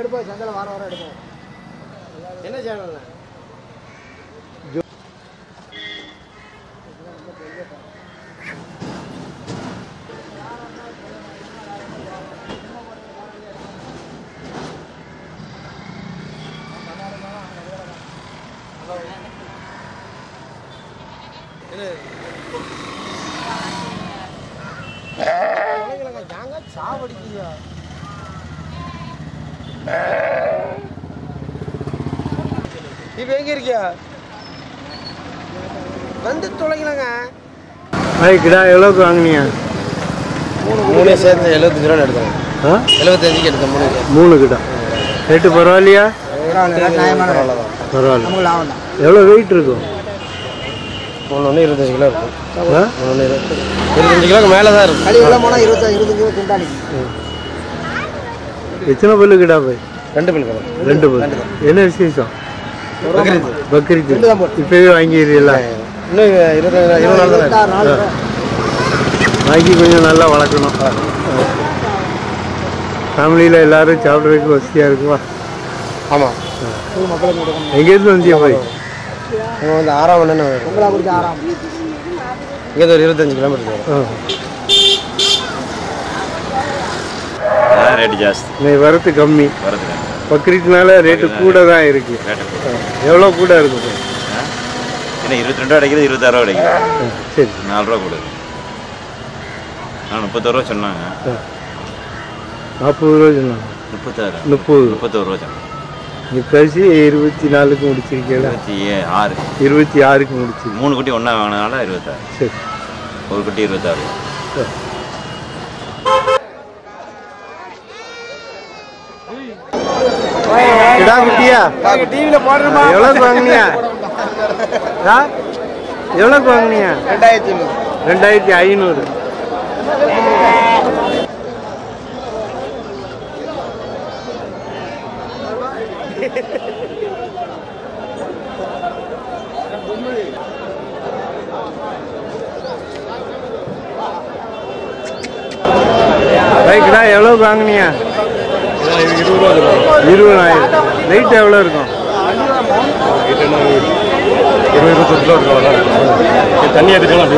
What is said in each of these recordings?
எடுப்போம் சந்தையில் வாரம் வாரம் எடுப்போம். என்ன சேனல்ண்ணா? சாவடிக்கியா இப்ப எங்க இருக்கியா வந்து தொலைக்கலங்க. கிடா எவ்வளோக்கு வாங்கினீங்க? மூணு சேர்த்து 75 ரூபா எடுத்தேன். 75க்கு எடுத்தேன். மூணு கிடா ரேட்டு பரவாயில்லையா? பரவாயில்ல. எவ்வளோ வெயிட் இருக்கும்? ஒன்று 25 கிலோ இருக்கும். 25 கிலோக்கு மேலே தான் இருக்கும். கழி உள்ள போனால் 25 கிலோ குண்டாடி. எத்தனை பல்லு கிடா போய்? 2 பல்லு. 2 பல்லு. என்ன விசேஷம்? பக்ரீத். இப்பவே வாங்கிடுறீங்களா? இன்னும் 20 நாள் வாங்கி கொஞ்சம் நல்லா வளர்க்கணும். ஃபேமிலியில் எல்லாரும் சாப்பிட்றதுக்கு வசதியாக இருக்குவா? ஆமாம். எங்கேருந்து வந்தியா போய்? வந்து 6ஆம் மணி இங்கே ஒரு 25 கிலோமீட்டர் வரும். ரேட்டு ஜாஸ்தி, வரத்து கம்மி. பக்ரீத்னால ரேட்டு கூட தான் இருக்கு. எவ்வளோ கூட இருக்கும்? என்ன 22 ரூபா கிடைக்குது, 26 ரூபா கிடைக்குது. சரி, 4 ரூபா கூட. நான் 31 ரூபா சொன்னாங்க. 40 ரூபா சொன்னாங்க. 31 ரூபா சொன்னாங்க. நீ கழிச்சு 24க்கு முடிச்சிருக்கீங்களா? 26க்கு முடிச்சு. 3 குட்டி ஒன்றா வாங்கினதுனால 26. சரி, ஒரு குட்டி 26. கிடா குட்டியா டிவியில் போடுறோமா? எவ்வளோக்கு வாங்கினியா? எவ்வளோக்கு வாங்கினியா? 2500. கிடா எவ்வளோக்கு வாங்கினியா? 20,000. வெயிட் எவ்வளோ இருக்கும்? 20-25 கிலோ இருக்கும். தண்ணி எடுத்துக்கலாம்.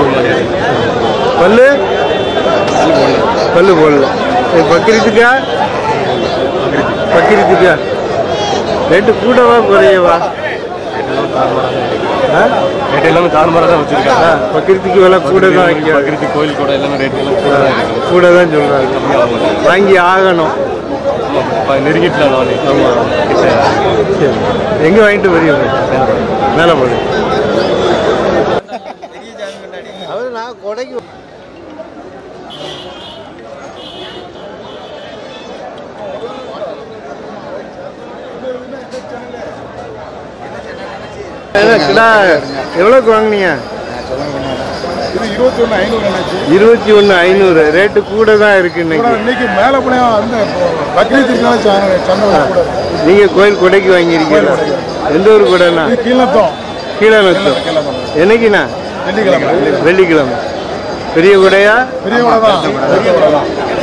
பல்லு போடல. பக்ரீத்துக்கா? ரேட்டு கூடவா குறையவா? ரேட் எல்லாமே தாறுமாறாக தான் வச்சுருக்காங்க. பக்ரீத்துக்கு விலை கூட தான் வைக்க. பக்ரீத்து கோயில் கூட எல்லாமே ரேட் எல்லாம் கூட தான் சொல்கிறாங்க. வாங்கி ஆகணும். நெருங்கிட்டு நானே. சரி, எங்கே வாங்கிட்டு வரீங்க? மேலே போடு. அவர் நான் கொடைக்கு கிடா எவ்வளோக்கு வாங்கினீங்க? 21,500. ரேட்டு கூட தான் இருக்கு இன்னைக்கு. மேலே போனா நீங்க கோயில் கொடைக்கு வாங்கியிருக்கீங்களா? எந்த ஊர் கூடண்ணா? கீழநத்தம். என்னைக்குண்ணா? வெள்ளிக்கிழமை. பெரிய கூடையா?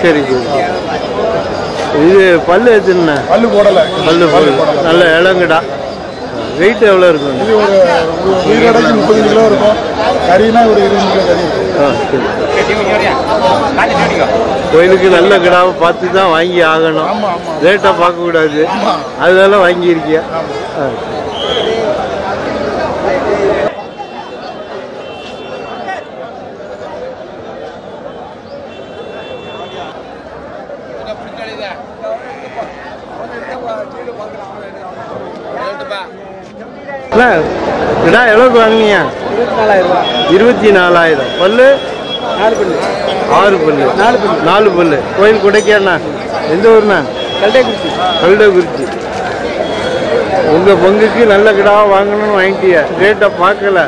சரி சரி. இது பல்லு எத்துண்ணா? பல்லு போடல. நல்ல இளங்கடா. வெயிட் எவ்வளோ இருக்கும்? இது ஒரு உயிரடைக்கு 35 கிலோ இருக்கும். கறினா ஒரு 20 கிலோ கறி. கோயிலுக்கு நல்ல கிடாவை பார்த்து தான் வாங்கி ஆகணும். ரேட்டாக பார்க்கக்கூடாது. அதனால வாங்கியிருக்கியா? கிடா எவ்வளோக்கு வாங்கினியா? 24,000. பல்லு 6 பல்லு. 4 பல்லு. கோயில் கொடைக்காண்ணா? எந்த ஊர்ண்ணா? கல்டகுறிச்சி. உங்கள் பங்குக்கு நல்ல கிடாவை வாங்கணும்னு வாங்கிட்டியா? ரேட்டை பார்க்கல.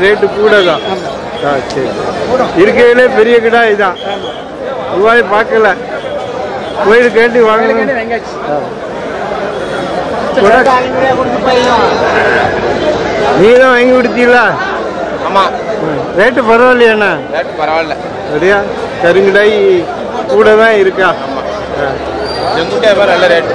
ரேட்டு கூட தான். சரி, இருக்கையிலே பெரிய கிடா இதுதான். ரூபாய் பார்க்கல. கோயிலுக்கு வேண்டி வாங்கணும். நீங்க தான் வாங்கி கொடுத்தீங்களா? ஆமா. ரேட்டு பரவாயில்லையாண்ணா? ரேட்டு பரவாயில்ல. சரியா? கருங்கடாய் கூட தான் இருக்கா? செங்குட்டியா பேர் நல்ல ரேட்டு.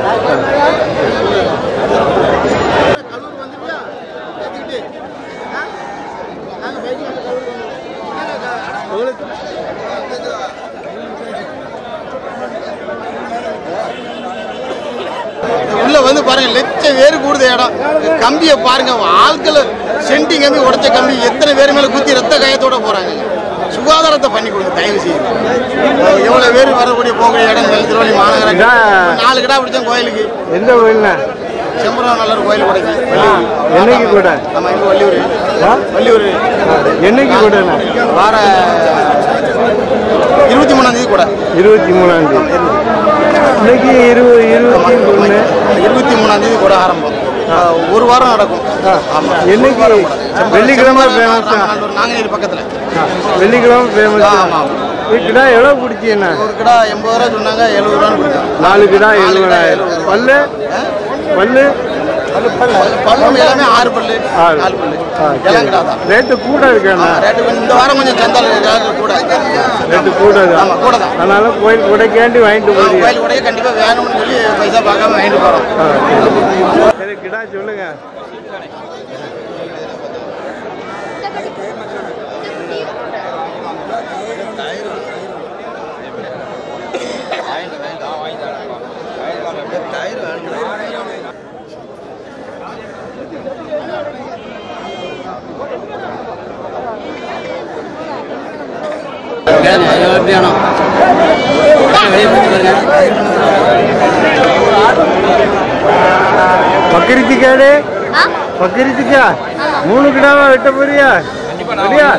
உள்ள வந்து பாருங்க, லட்சம் வேறு கூடுத இடம். கம்பியை பாருங்க, ஆட்கள் சென்டி கம்பி உடைச்ச கம்பி எத்தனை பேர் மேல குத்தி ரத்த காயத்தோட போறாங்க. சுகாதாரத்தை பண்ணி கொடுங்க தயவு செய்து. எவ்வளவு பேர் வரக்கூடிய போகிற இடங்கள் திருவள்ளி மாநகராட்சி 4 கிடா பிடிச்சோம் கோயிலுக்கு. எந்த கோயில்னா? செம்பரம் நல்ல கோயில் உடைக்கு. என்னைக்கு கூட? நம்ம இங்க வள்ளியூர். வள்ளியூர் என்னைக்கு கூட? வார 23ஆம் தேதி கூட. 23ஆம் தேதி. இன்னைக்கு 23ஆம் தேதி கூட ஆரம்பம். ஒரு வாரம் நடக்கும். என்னைக்கு? வெள்ளிக்கிழமை ஃபேமஸா? நாங்குநேரி பக்கத்துல வெள்ளிக்கிழமை ஃபேமஸ். கிடா எவ்வளவு பிடிச்சீங்கண்ணா? ஒரு கிடா 80 ரூபா சொன்னாங்க, 70 ரூபான்னு பிடிக்கும். 4 கிடா 70,000. பல்லு பல்லு பல்லு எல்லாமே 6 பல்லு 4 பல்லு எல்லாம் கிடா தான். ரேட்டு கூட இருக்கேண்ணா? ரேட்டு இந்த வாரம் கொஞ்சம் சந்தால் கூட. ரேட்டு கூட தான். ஆமா கூட தான். அதனால கோயில் உடைக்காண்டி வாங்கிட்டு போறீங்க? கோயில் உடைய கண்டிப்பா வேணும்னு சொல்லி பைசா பார்க்காம வாங்கிட்டு போறோம். சரி, கிடா சொல்லுங்க. பக்கிரித்திக்காடு பக்கிரித்திக்கா 3 கிடாவா வெட்ட போறியா? சரியா?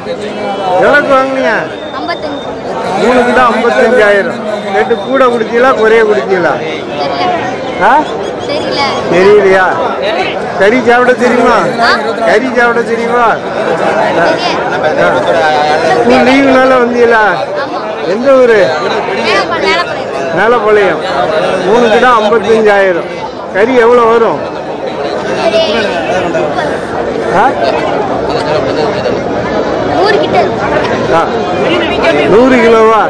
எவ்வளோக்கு வாங்கினியா? 3 கிலோ 55,000. ரேட்டு கூட குடிச்சீங்களா குறைய குடிச்சீங்களா? தெரியலையா? கறி சாப்பிட தெரியுமா? கறி சாப்பிட தெரியுமா? லீவுனால வந்தீங்களா? எந்த ஊரு? மேலப்பாளையம். 3 கிலோ 55,000. கறி எவ்வளோ வரும்? 100 கிலோவா?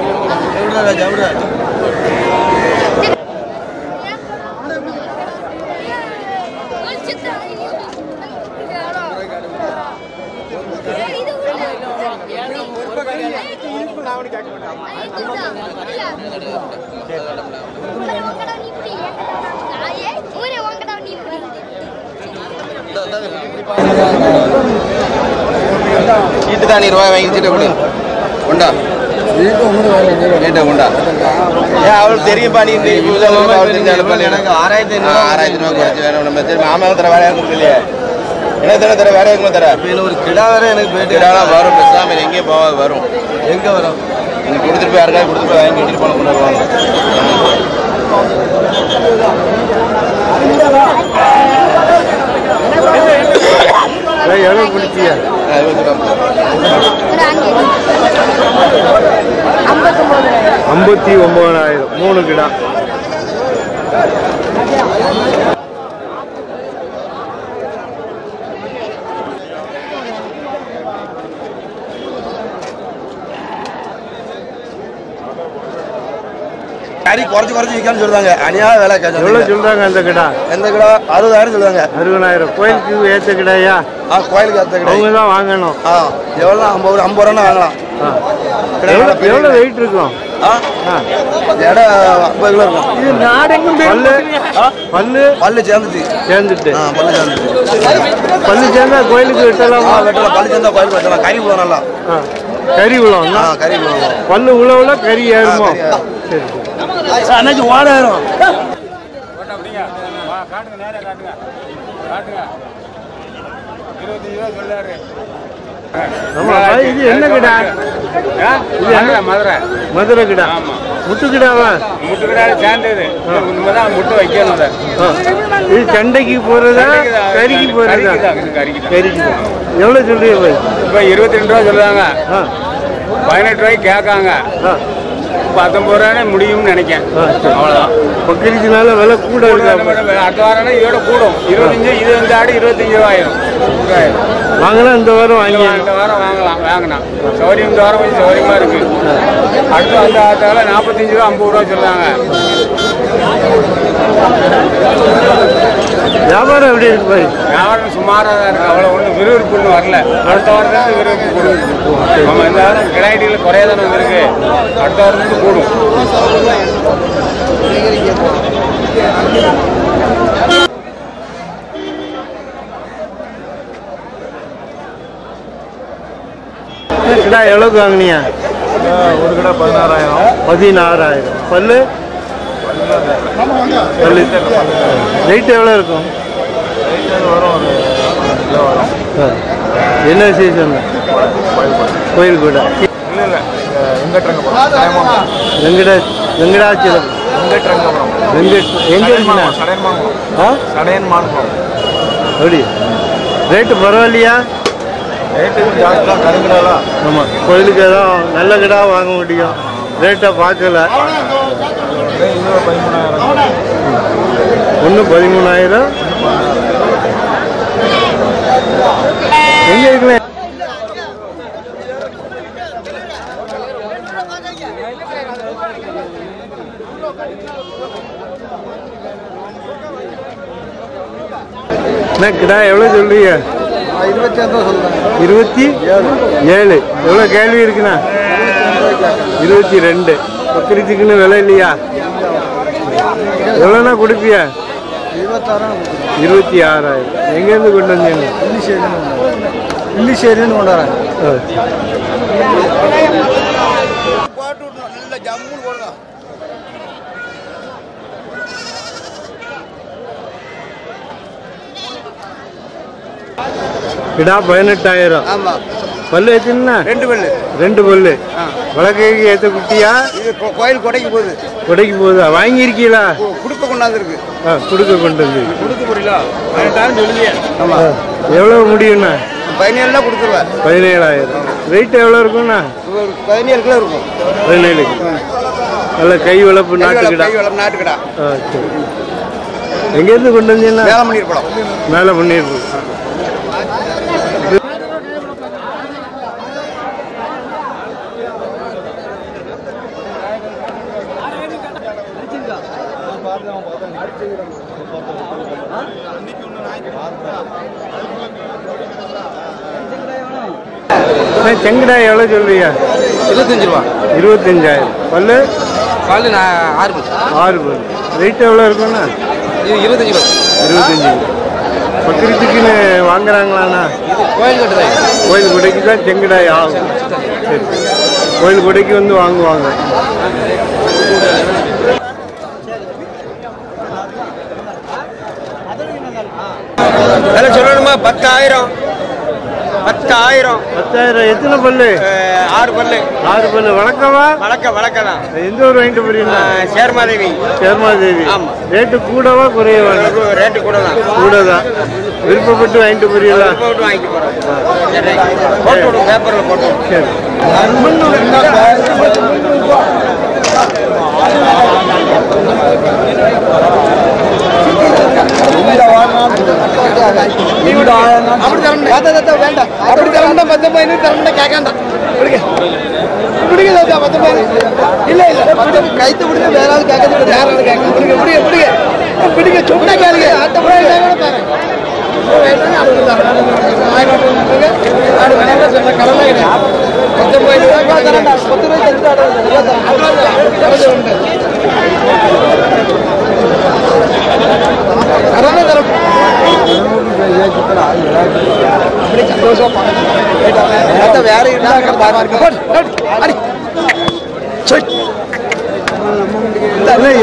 சீட்டு தான் ரூபாய் வாங்கி சீட்டை கொடு. உண்டா சீட்டை உண்டா? ஏன் அவளுக்கு தெரியும்பா? நீ எனக்கு 6,500 ரூபா குறைச்சி வேணும். நம்ம சரி மாமாவும் தர வேலையாக கொடுக்கலையே. என்ன தர வேற எங்கே தர? ஒரு கிடா வேற எனக்கு போயிட்டு கிடாலாம் வரும். பேசாமல் எங்கேயும் போகாது. வரும். எங்கே வரும்? நீ கொடுத்துட்டு போய் யாருக்காவது கொடுத்துட்டு போய் வாங்கி கட்டிட்டு போன கொண்டு வருவாங்க. எவ்வளோ பிடிச்சியா? 59,000. 3 கிடா. கறி குறைச்சி விற்கான்னு சொல்றாங்க. அநியாய வேலை. எவ்வளோ சொல்றாங்க அந்த கிடா? எந்த கிடா? 60,000 சொல்றாங்க. 60,000. கோயிலுக்கு ஏற்ற கிடாயா? கோயிலுக்கு ஏற்ற கிடா. அவங்க தான் வாங்கணும். எவ்வளோ? 50 ரூபா வாங்கலாம். எவ்வளோ வெயிட் இருக்கும்? இடம் 50 கிலோ இருக்கும். இது நாடெங்கும் பல்லு பல்லு சேர்ந்துட்டு பல்லு சேர்ந்தா கோயிலுக்கு வெட்டலாமா? வெட்டலாம். பல்லு சேர்ந்தா கோயிலுக்கு வெட்டலாம். கறி விழும். நல்லா கறி விழும். கறி விழும். பல்லு உழவுல கறி ஏறுமோ? சரி அன்னைக்கு ஓட ஏறும். இது என்ன கிடா? மதுரை கிடா. முட்டு கிடாவா? முட்டு கிடா சேர்ந்தது. முட்டை வைக்கணும். இது சண்டைக்கு போறதா கறிக்கு போறதா? கறிக்கு. எவ்வளோ சொல்றீங்க? இப்போ 22 ரூபா சொல்லுவாங்க. 18 ரூபாய்க்கு கேட்காங்க. 19 ரூபானே முடியும்னு நினைக்கிறேன். அவ்வளோதான். பக்கிரிச்சினால விலை கூட இருக்கு. அடுத்த வாரம்னா இதோட கூடும். 25 இது வந்து ஆடு 25 ரூபா ஆயிரும். வாங்கலாம். இந்த வாரம் வாங்கலாம். இந்த வாரம் வாங்கினா சௌரியம். இந்த வாரம் கொஞ்சம் சௌரியமா இருக்கு. அடுத்து அந்த ஆட்டால 45 ரூபா 50 ரூபா சொல்லுவாங்க. வியாபாரம் எப்படி இருக்கு பாரு? வியாபாரம் சுமாராக தான் இருக்குது. அவ்வளோ ஒன்றும் விறுவிறுப்புன்னு வரல. அடுத்த வாரம் தான் விறுவிறுப்பு கூடும். நம்ம இந்த வாரம் கிடாய்டியில் குறைய தானே வந்திருக்கு. அடுத்த வாரத்துக்கு கூடும். கிடா எவ்வளோக்கு வாங்கினியா? ஒரு கடை 16,000. 16,000. பல்லு பல்லு ரேட் எவ்வளோ இருக்கும்? வரும் ஒரு கிலோ வரும். என்ன விசேஷம்? கோயில் கூட இல்லை இல்லை வெங்கட்ரங்கபுரம் வெங்கடாச்சலம் வெங்கட்ரங்கபுரம் எங்கே இருக்குண்ணா? சடையன் மானுபம். அப்படி ரேட்டு பரவாயில்லையா? ரேட்டு ஜாஸ்தி தான் கருங்கடாலாம். ஆமாம், கோயிலுக்கு ஏதாவது நல்ல கிடா வாங்க முடியும். ரேட்டை பார்க்கல. இது 13,000. ஒன்று 13,000. எங்கே இருக்குண்ணே? என்ன கிடா எவ்வளோ சொல்றீங்க? 27. எவ்வளோ கேள்வி இருக்குண்ணா? 22. பக்கரிச்சுக்குன்னு விலை இல்லையா? எவ்வளோண்ணா கொடுப்பியா? 26,000. எங்கேருந்து கொண்டு வந்தீங்க? இல்லிச்சேரின்னு கொண்டு வரேன். கிடா 18,000. ஆமாம். பல்லு எத்தனா? 2 பல்லு. 2 பல்லு. வழக்கைக்கு ஏற்ற குட்டியா? இது கோயில் கொடைக்கு போகுது. கொடைக்கு போகுதா? வாங்கியிருக்கீங்களா? குடுக்க கொண்டாந்துருக்கு. கொடுக்க கொண்டு வந்து கொடுக்க புரியல. 18,000 சொல்லுங்க. ஆமாம். எவ்வளோ முடியும்ண்ணா? 17 கொடுத்துருவேன். 17,000. ரேட் எவ்வளோ இருக்கும்ண்ணா? 17 கிலோ இருக்கும். 17. நல்ல கை வளர்ப்பு நாட்டுக்கிடா. நாட்டுக்கடா. சரி. எங்கேருந்து கொண்டு வந்தீங்கன்னா? மேலே பண்ணியிருப்போம். மேலே பண்ணியிருப்போம். செங்கடா எவ்வளோ சொல்றீங்க? 25 ரூபா. 25,000. பல்லு? பல்லு 6 பல்லு. 6 பல்லு. ரேட் எவ்வளோ இருக்குண்ணா? இது 25 கிலோ. 25. பக்கரித்துக்குன்னு வாங்குறாங்களாண்ணா? கோயில் கட்டுதான். கோயில் கொடைக்கு தான் செங்கடாய் ஆகும். சரி, கோயில் கொடைக்கு வந்து வாங்குவாங்க. விலை சொல்லணுமா? 10,000. 10,000. 10,000. எத்தனை பல்லு? 6 பல்லு. 6 பல்லு. வணக்கமா? வழக்கம் தான். எந்த ஊர் வாங்கிட்டு போறீங்களா? சேர்மாதேவி. சேர்மாதேவி. ஆமா. ரேட்டு கூடவா குறையவா? ரேட்டு கூட தான். கூட தான். விருப்பப்பட்டு வாங்கிட்டு போறீங்களா? வாங்கிட்டு போறோம். போட்டு விடுவோம், பேப்பரில் போட்டு. சரி. அப்படி தரமுண்டா 10,000 தரமுண்டா கேட்காண்டா. பிடிக்க 10,000 இல்ல கைத்து பிடிக்க வேற ஆள் கேட்கறது. வேற ஆள் கேட்க பிடிக்க சொன்னா கேளுங்க. அந்த பாரு வேற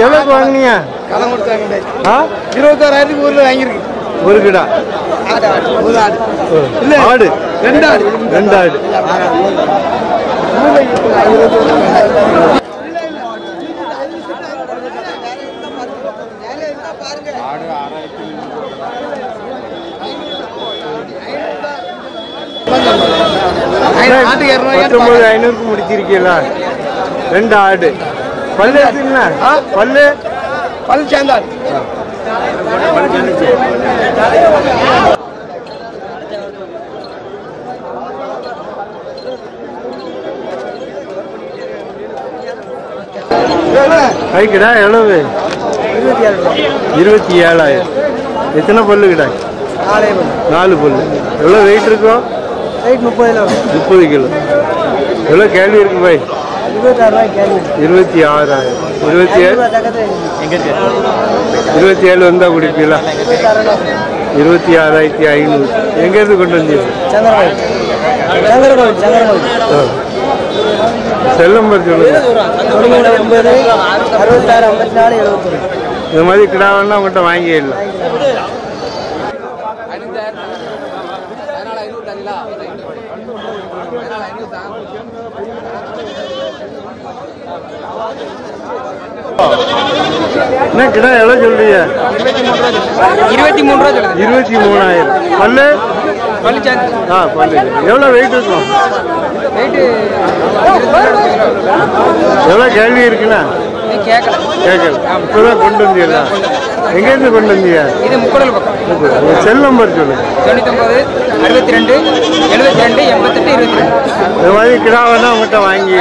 எவ்வளோக்கு வாங்கினீங்க? 26,000 ஊர்ல வாங்கியிருக்கு. ஒரு கிடா. இல்ல ஆடு. 2 ஆடு. 2 ஆடு. ஆட்டுக்கு 19,500 முடிச்சிருக்கீங்களா? 2 ஆடு. பல்லு எடுத்தீங்களா? பல்லு பல் சேர்ந்தாள். கைக்கிடா எவ்வளவு? 27,000. எத்தனை பல்லு கிடா? 4 பல்லு. எவ்வளோ வெயிட் இருக்கும்? 30 கிலோ. எவ்வளோ கேள்வி இருக்கு பாய்? 26,000. 27 வந்தால் குடிப்பீங்களா? 26,500. எங்கேருந்து கொண்டு வந்தீங்க? செல் நம்பர் சொல்லுங்க. 6654 இது மாதிரி கிடாவெல்லாம் உங்கள்கிட்ட வாங்கிடலாம். என்ன கிடா எவ்வளோ சொல்றீங்க? 23,000. பல்லு? பல்லு எவ்வளோ வெயிட் இருக்கும்? எவ்வளோ கேள்வி இருக்குண்ணா? கேட்கல. இப்போதான் கொண்டு வந்தீங்களா? எங்கேருந்து கொண்டு வந்தீங்க? செல் நம்பர் சொல்லுங்க. 99 62 72 88 22. இது மாதிரி கிடா வேணா உங்கள்கிட்ட வாங்கி